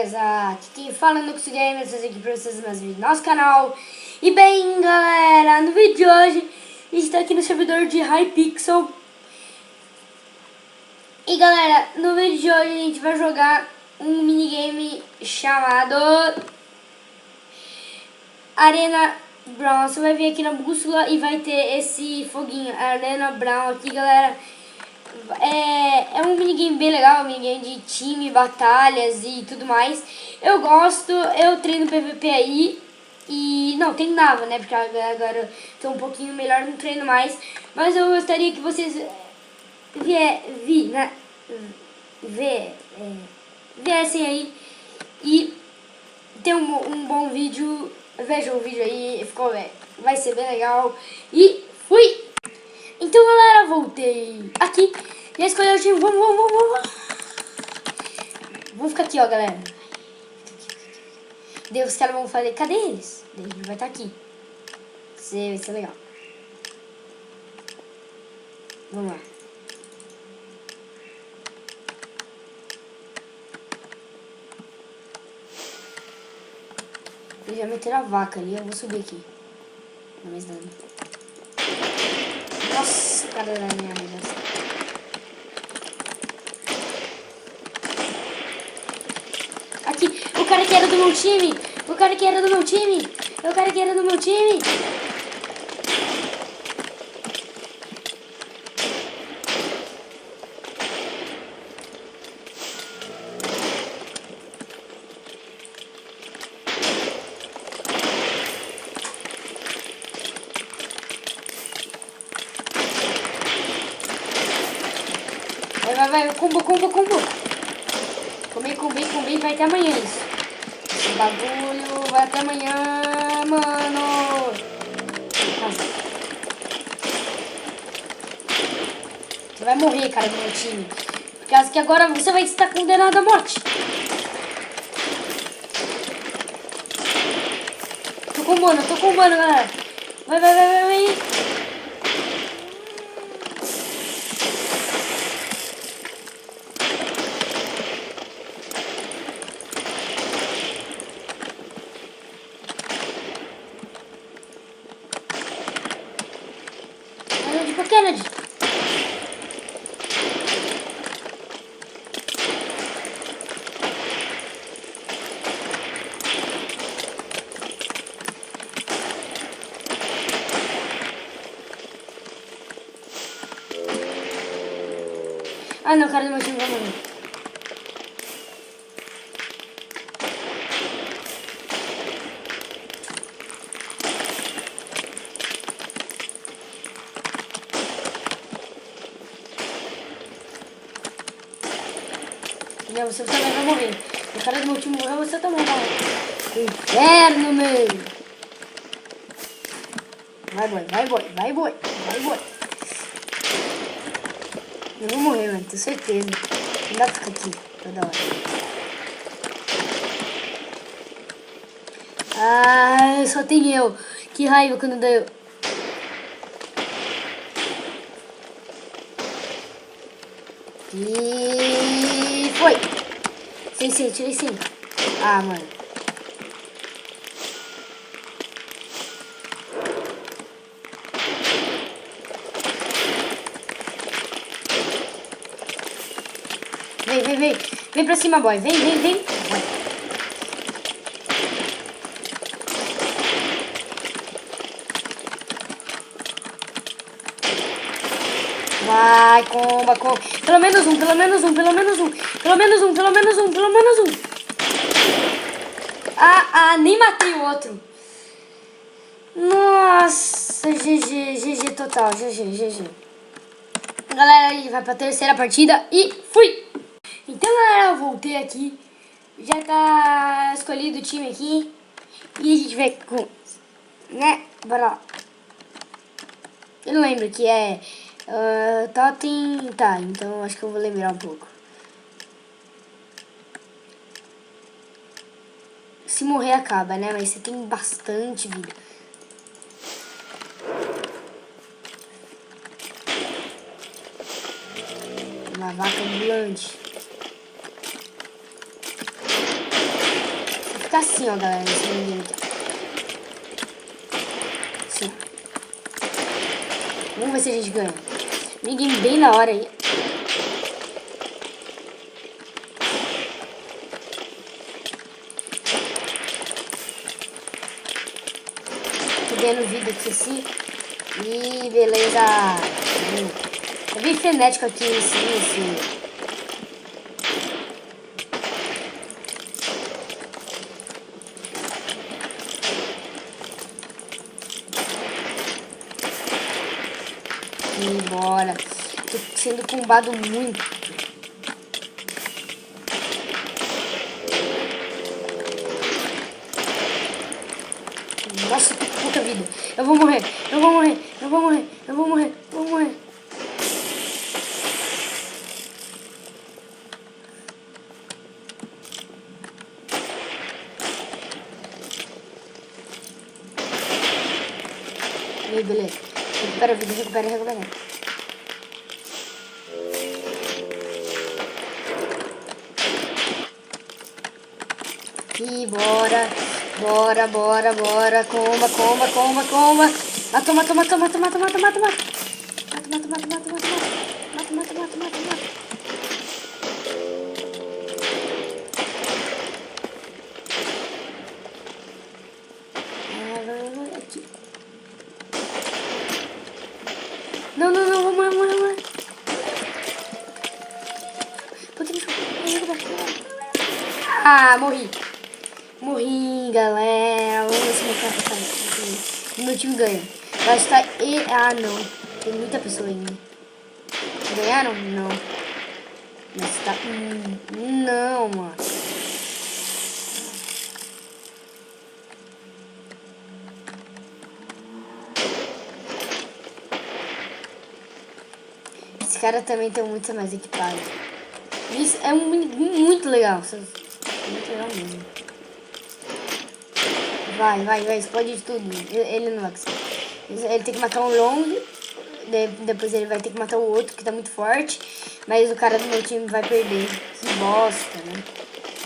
beleza? Aqui quem fala é Nux Games, aqui pra vocês mais vídeos do nosso canal. E bem, galera, no vídeo de hoje, a gente tá aqui no servidor de Hypixel. E galera, no vídeo de hoje a gente vai jogar um minigame chamado Arena Brown. Você vai vir aqui na bússola e vai ter esse foguinho, Arena Brown aqui, galera. É um minigame bem legal, um minigame de time, batalhas e tudo mais. Eu gosto, eu treino PVP aí e não treinava, né? Porque agora eu tô um pouquinho melhor, não treino mais. Mas eu gostaria que vocês viessem aí e ter um bom vídeo. Vejam o vídeo aí, vai ser bem legal. E fui! Então galera, voltei aqui. Já escolhi o time. Vamos. Vamos ficar aqui, ó, galera. Daí os caras vão falar, cadê eles? Daí a gente vai estar aqui. Vai ser legal. Vamos lá. Eles já meteram a vaca ali, eu vou subir aqui. Não mais nada. Nossa, o cara da minha vida. Aqui, o cara que era do meu time. O cara que era do meu time. O cara que era do meu time. Vai, combo. Combei, vai até amanhã isso. Esse bagulho vai até amanhã, mano. Você vai morrer, cara, do meu time. Por causa que agora você vai estar condenado à morte. Tô combando, galera. Vai. Kennedy. Ah não, cara do meu time vai morrer. Não, você também vai morrer. O cara do meu time morreu, você também vai. Inferno, meu. Vai, boy. Eu vou morrer, mano, tenho certeza. Não dá pra ficar aqui toda hora. Ah, só tem eu. Que raiva quando dá eu. E foi. Tirei 5. Ah, mano. Vem pra cima, boy. Vem. Vai, comba. Pelo menos um. Nem matei o outro. Nossa, GG total, GG. Galera, a gente vai pra terceira partida e fui! Então, galera, eu voltei aqui. Já tá escolhido o time aqui. E a gente vai com... né? Bora lá. Eu não lembro que é... Totem... Tá, então acho que eu vou lembrar um pouco. Se morrer acaba, né? Mas você tem bastante vida. Uma vaca ambulante. ficar assim, ó, galera, esse minigame aqui, ó. Assim. Vamos ver se a gente ganha. Minigame bem da hora aí. Tô ganhando vida aqui assim. E beleza. É bem frenético aqui esse. E bora. Tô sendo combado muito. Nossa, que puta vida. Eu vou morrer. Eu vou morrer. Eu vou morrer. Eu vou morrer. Eu vou morrer. E aí, beleza. Recupera a vida, recupera. E bora. Bora. Comba. Matou. Mata. Aqui. Não, vou morrer. Ah, morri, galera. Vamos ver se meu cara tá aqui. Meu time ganha. Vai estar e... Ah, não. Tem muita pessoa ainda. Ganharam? Não. Mas tá... Não, mano. Esse cara também tem muito mais equipado. Isso é muito legal. Muito legal mesmo. Vai, explode de tudo. Ele não vai conseguir. Ele tem que matar um long. Depois ele vai ter que matar o outro que tá muito forte. Mas o cara do meu time vai perder. Que bosta, né?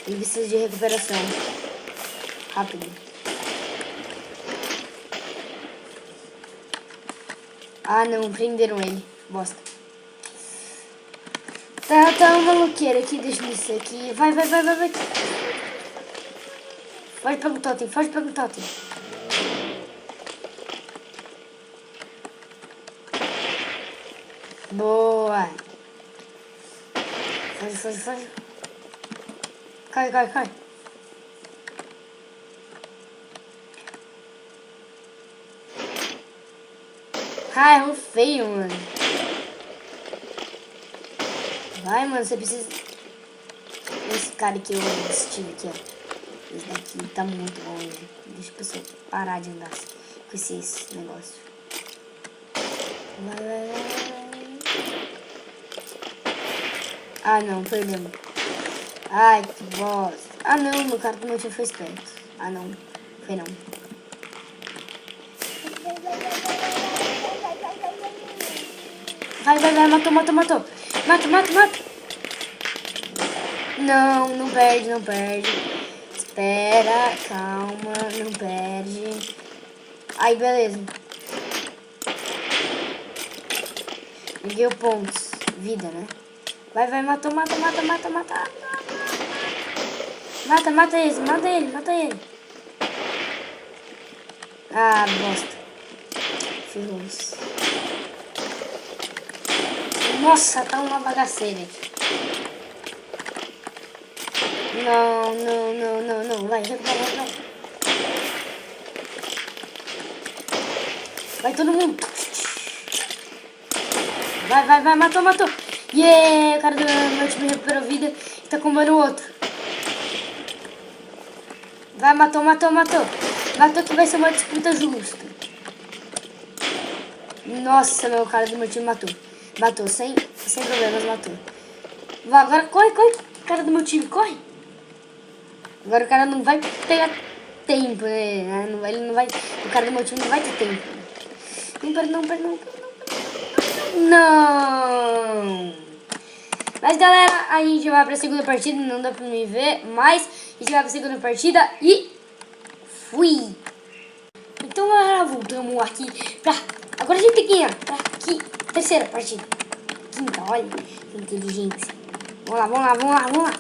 Ele precisa de recuperação. Rápido. Ah, não. Prenderam ele. Bosta. Tá um maluqueiro aqui. Deixa eu ver isso aqui. Vai. Foge pelo totem. Boa. Foge. Cai. Ah, errou feio, mano. Vai, mano, você precisa... Esse cara aqui, esse time aqui, ó. Esse daqui tá muito longe. Deixa a pessoa parar de andar com esse negócio. Vai. Ah, não, perdemos. Ai, que bosta. Ah, não, meu cara do meu time foi esperto. Ah, não, foi não. Vai, matou. Mata. Não perde. Espera, calma, não perde. Aí, beleza. Ganhei pontos. Vida, né? Vai, matou. Mata ele. Ah, bosta. Ferrou-se. Nossa, tá uma bagaceira aqui. Não. Vai, recupera. Vai todo mundo. Vai, matou. Yeah, o cara do meu time recuperou vida e tá combando o outro. Vai, matou. Matou que vai ser uma disputa justa. Nossa, meu cara do meu time matou, sem problemas, matou. Vai, agora corre, cara do meu time, corre. Agora o cara não vai ter tempo, né? Ele não vai, o cara do meu time não vai ter tempo. Não. Mas galera, a gente vai pra segunda partida, não dá pra me ver, mas a gente vai pra segunda partida e fui! Então galera, voltamos aqui pra... Agora a gente tem que ir pra aqui, terceira partida. Quinta, olha, que inteligência. Vamos lá, vamos lá, vamos lá, vamos lá.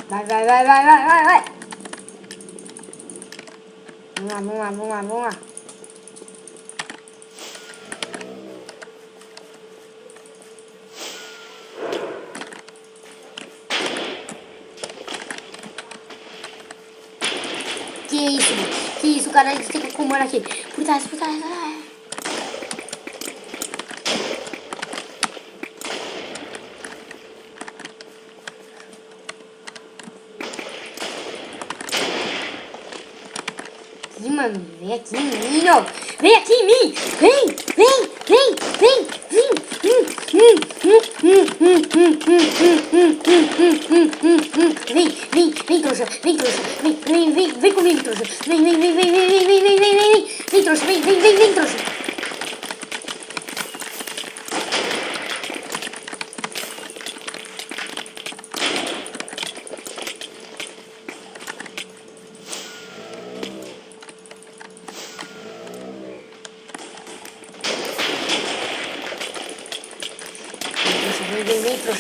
Vai, vai, vai, vai, vai, vai, vai. Vamos lá, vamos lá, vamos lá, vamos lá. Que isso, cara, a gente tem que comando aqui. Por trás, por trás, Ih, mano, vem aqui em mim, ó. Vem aqui em mim. Vem, vem, vem, vem, vem. Vem, trouxa, vem, trouxa. Vem comigo, trouxa. Vem, trouxa, vem, trouxa.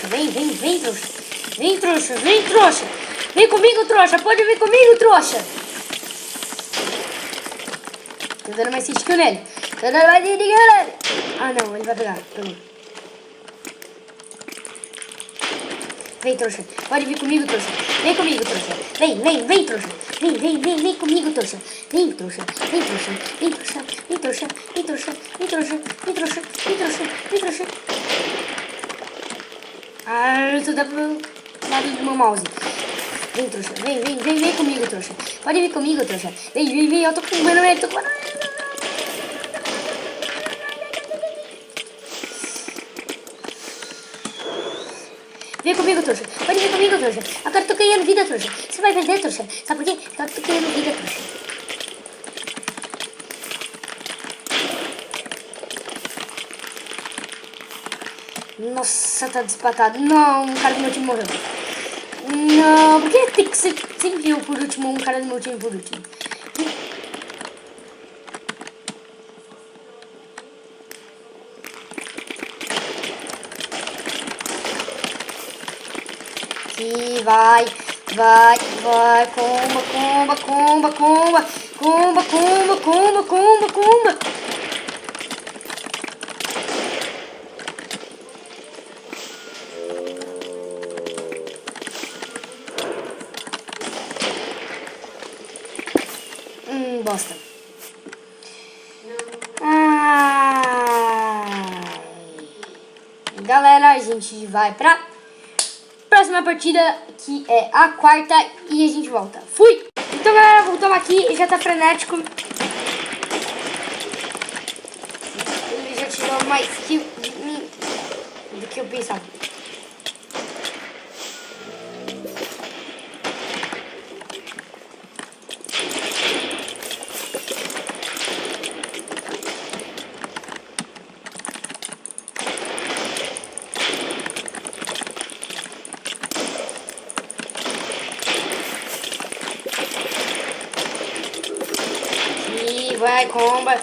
Vem, trouxa, vem, trouxa. Vem, trouxa, vem, trouxa. Vem comigo, trouxa. Pode vir comigo, trouxa. Tô dando mais hit nele. Ah, não, ele vai pegar. Pegou. Vem, trouxa. Pode vir comigo, trouxa. Vem comigo, trouxa. Vem, trouxa. Vem comigo, trouxa. Vem, trouxa. Vem, trouxa. Vem, trouxa. Vem, trouxa. Vem, trouxa. Vem, trouxa. Vem, trouxa. Vem, trouxa. Vem, trouxa. Ah, eu tô dando lado do meu mouse. Vem, trouxa. Vem comigo, trouxa. Pode vir comigo, trouxa. Vem. Eu tô comendo ele, tô comendo ele. Vem comigo, trouxa. Pode vir comigo, trouxa. Agora eu tô ganhando vida, trouxa. Você vai perder, trouxa. Sabe por quê? Agora eu tô ganhando vida, trouxa. Nossa, tá desempatado. Não, um cara do meu time morreu. Não, por que tem que ser sempre eu por último, um cara do meu time por último? E vai, comba. Bosta. Galera, a gente vai pra próxima partida, que é a quarta, e a gente volta. Fui! Então, galera, voltamos aqui, já tá frenético. Ele já tirou mais kill de mim do que eu pensava. Vai, comba.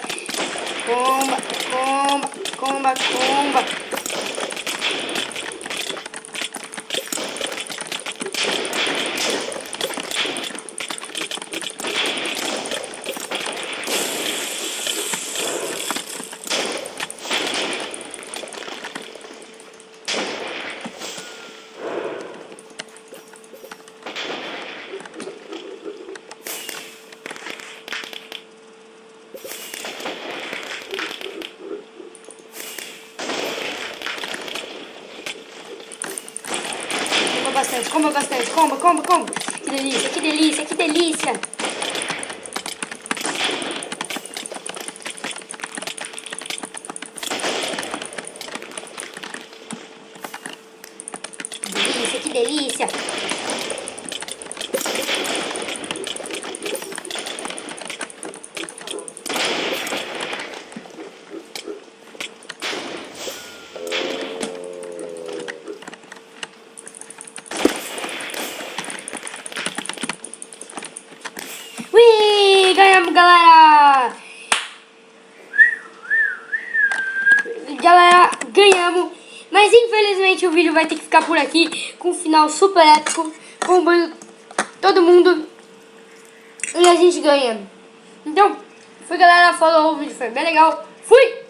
Bastante, comba. Que delícia. Que delícia. galera. Galera, ganhamos. Mas infelizmente o vídeo vai ter que ficar por aqui. Com um final super épico. Bombando todo mundo. E a gente ganha. Então, foi galera. Falou, o vídeo foi bem legal. Fui!